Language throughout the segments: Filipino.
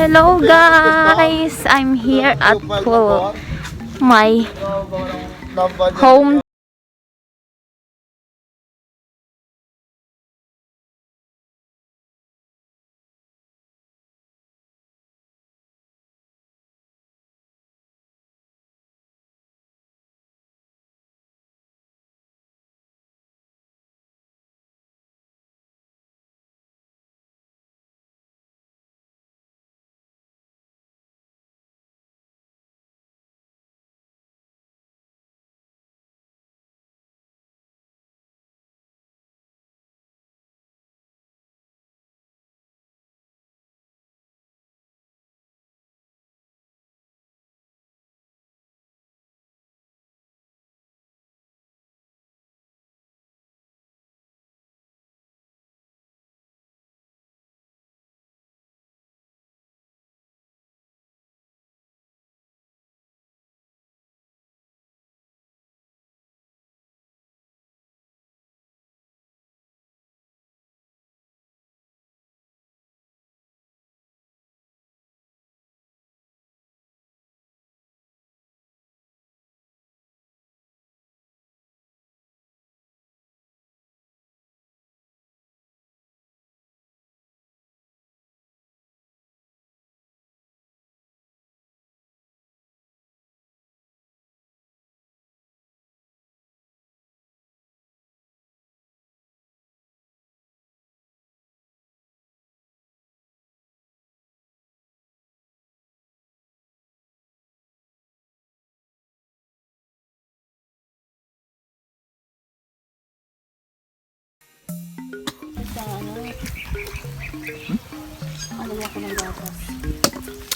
Hello guys! I'm here at my home.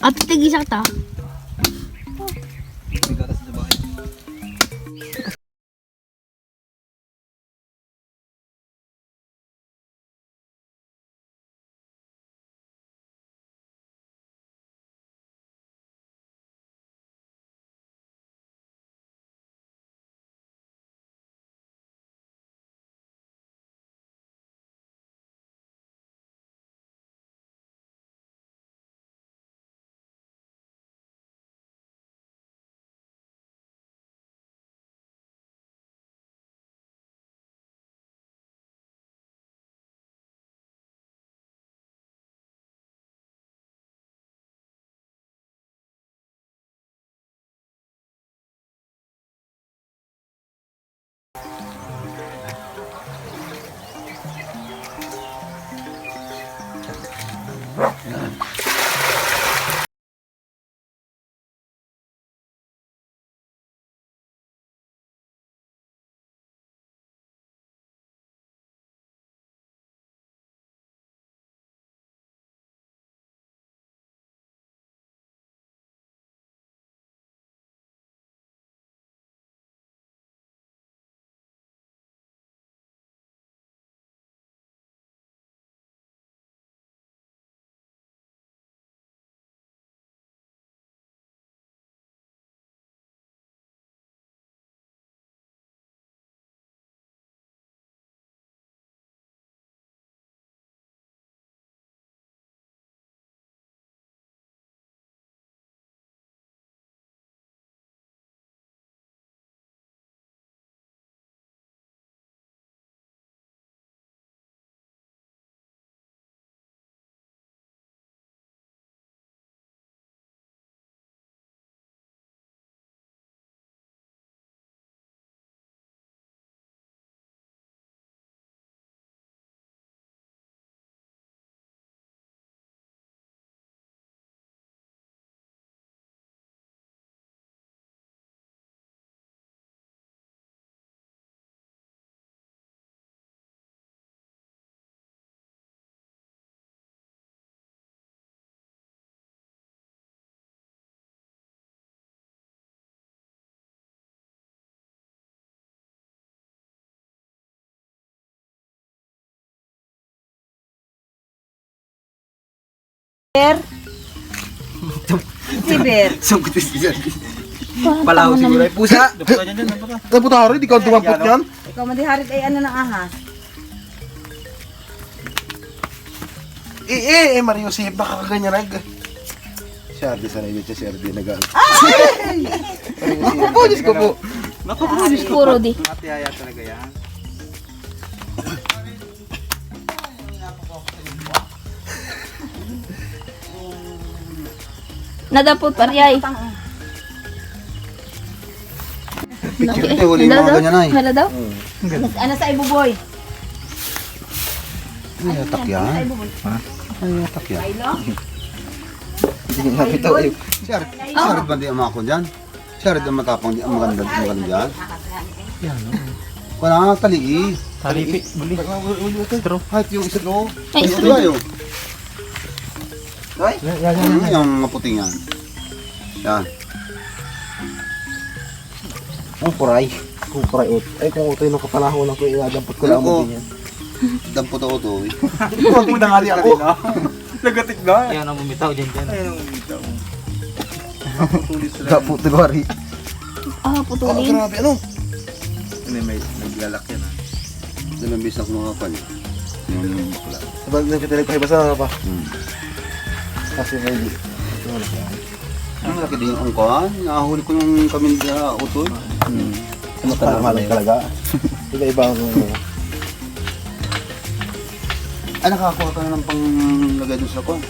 At tigisa kita. Sibir. Sungkutis bisa. Palaw siguro ay pusa. Puta hari di kau tumampot yan. Ikaw madiharit ay ano ng ahas. Mario Sip nakakaganyan rag. Sardi sa inyo, Sardi nagal. Naku po, Diyos ko po. Naku po, Diyos ko. Puro di. Matiyaya talaga yan. Nadapot pariyay. Picture ito, huli yung mga ganyan ay. Hala daw? Ano sa ibuboy? Ay, atak yan. Ay, atak yan. Hindi nga ito. Sardi ba di ang dyan? Sardi ang matapang di ang maganda dyan? Wala nga tali. Talipi, buli. True. Kahit yung isa ko. Ay, Ay, ito tayo. Ay, yan yung maputing yan. Yan. Ang puray. Kung puray ut. Ay, kung utoy nung kapanahon ako, iadampot ko lang mo din yan. Dampot ako to. Kunting tangali ako. Nagatik na. Ayaw na bumitaw dyan dyan. Ayaw na bumitaw. Dampot na bari. Ah, putulin. Grabe, ano? May naglalak yan ah. Dalang bis ako makapan. Yung bakla. Sabag na kita nagpahibasa na pa. Kasi may di. Ang laki din yung ungkan. Nakahuli ko yung kami na utoy. Malang talaga. Iba-iba ang Ay, nakakuha ka na ng panglagay doon sa kwan.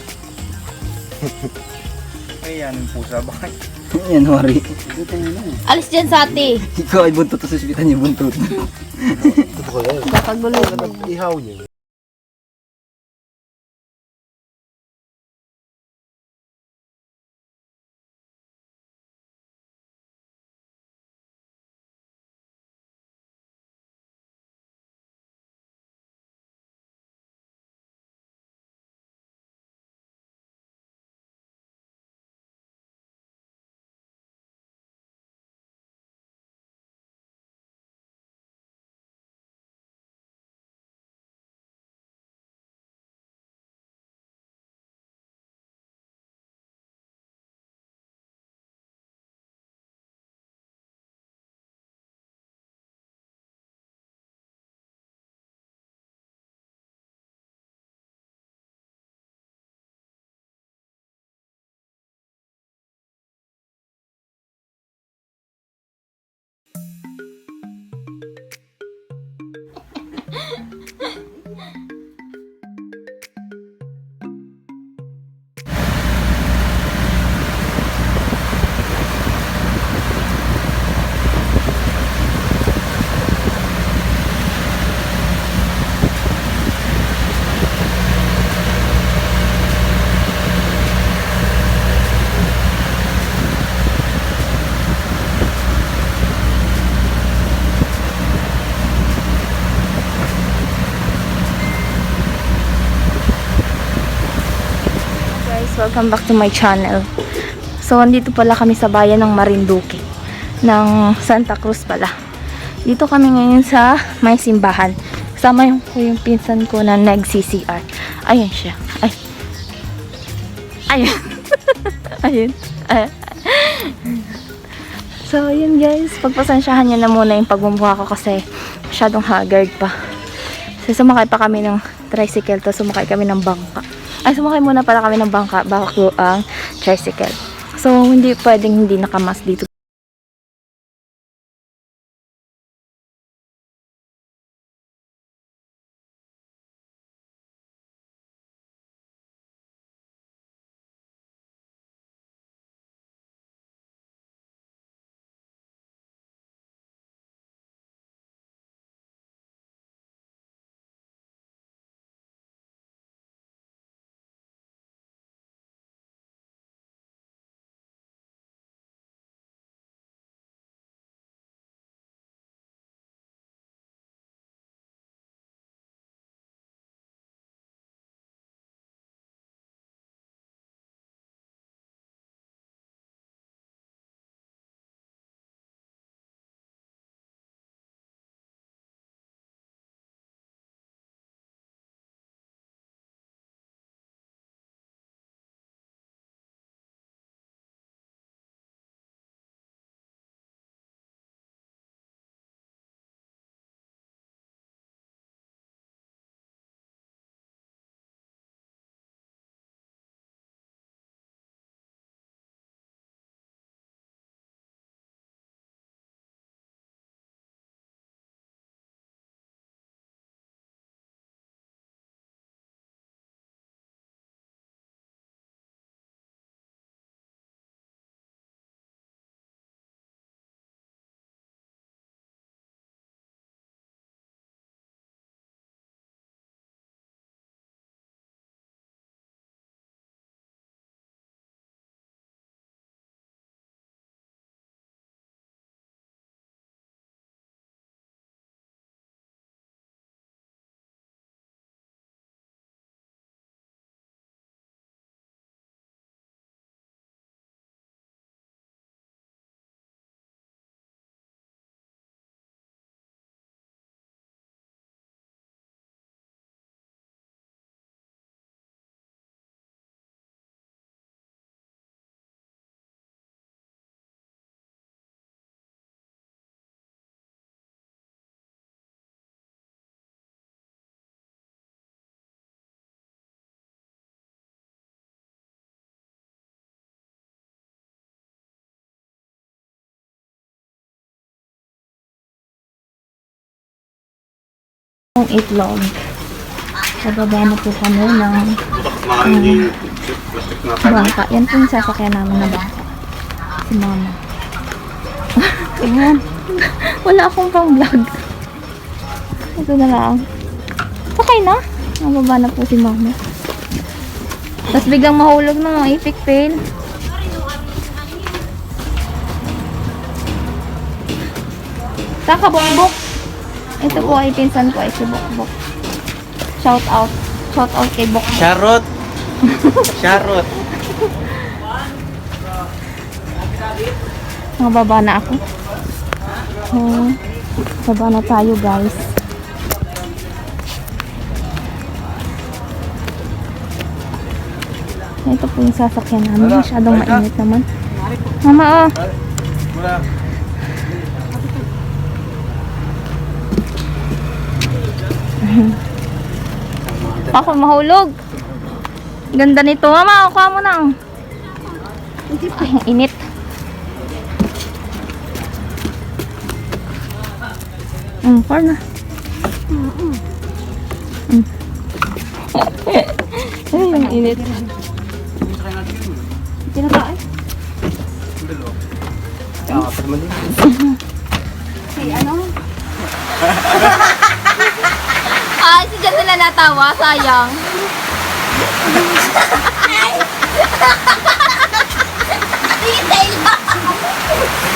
Ay, yan yung pusa ba? January. Ito na eh. Alis dyan sa ate. Ikaw ay buntot, tapos sabitan niya buntot. Totoo yan. Kakagulo. Ihaw niya. Welcome back to my channel. So, andito pala kami sa bayan ng Marinduque, ng Santa Cruz pala. Dito kami ngayon sa may simbahan. Kasama yung pinsan ko na nag-CCR. Ayun siya. Ay. Ayun. Ayun. So, yun guys. Pagpasensyahan nyo na muna yung pagmumukha ko kasi masyadong haggard pa. So, sumakay pa kami ng tricycle, tapos sumakay kami ng bangka. Ay, sumakay muna pala kami ng bangka bago ang tricycle. So, hindi pwedeng hindi nakamas dito. Yung itlog. Pababa na po kami ng bangka. Yan po yung sasakyan namin na bangka. Si mama. Ayan. Wala akong pang vlog. Ito na lang. Okay na. Nababa na po si mama. Tapos biglang mahulog na mga epic fail. Kakabukbuk. Ito po ay pinsan ko ay si Bukbuk. Shout out. Shout out kay Bukbuk. Charot! Charot! Mababa na ako. Baba na tayo guys. Ito po yung sasakyan namin. Masyadong mainit naman. Mama oh. Wala. Ako mahulog. Ganda nito. Mama, kuha mo na. Ay, ang init. Par na. Ay, ang init. Pinakain. Si ano? Ay, si Jan nila natawa. Sayang.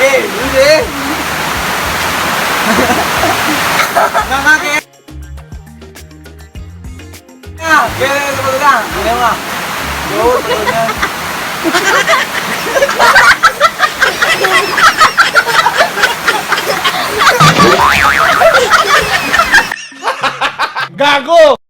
Sige, hindi! Nakakaya! Kaya sa pagka! Kaya nga! Yo, tulog yan! Gago!